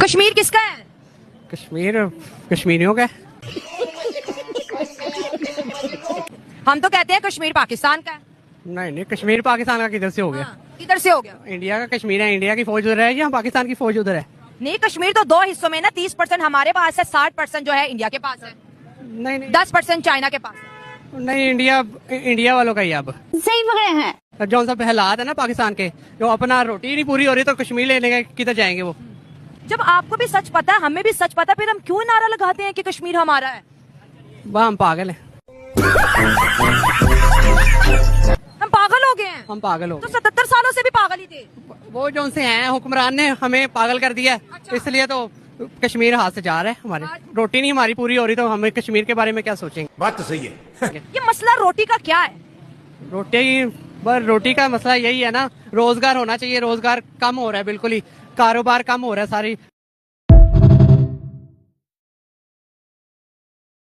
कश्मीर किसका है? कश्मीर कश्मीरियों का। हम तो कहते हैं कश्मीर पाकिस्तान का है। नहीं, कश्मीर पाकिस्तान का किधर से हो गया? किधर से हो गया? इंडिया का कश्मीर है, इंडिया की फौज उधर है या पाकिस्तान की फौज उधर है? नहीं, कश्मीर तो दो हिस्सों में ना, 30% हमारे पास है, 60% जो है इंडिया के पास है, नहीं 10% चाइना के पास है। नहीं, इंडिया वालों का ही अब सही पकड़े हैं। जो सब हालात है ना पाकिस्तान के, जो अपना रोटी नहीं पूरी हो रही तो कश्मीर लेने के किधर जाएंगे वो? जब आपको भी सच पता है, हमें भी सच पता है, फिर हम क्यों नारा लगाते हैं कि कश्मीर हमारा है? वह हम पागल हैं। हम पागल हो गए हैं। हम पागल हो तो 77 सालों से भी पागल ही थे। वो जो उनसे हैं हुक्मरान ने हमें पागल कर दिया, अच्छा। इसलिए तो कश्मीर हाथ से जा रहा है। हमारे रोटी नहीं हमारी पूरी हो रही तो हमें कश्मीर के बारे में क्या सोचेंगे? बात तो सही है। ये मसला रोटी का क्या है? रोटी का मसला यही है ना, रोजगार होना चाहिए। रोजगार कम हो रहा है, बिल्कुल ही कारोबार कम हो रहा है सारी।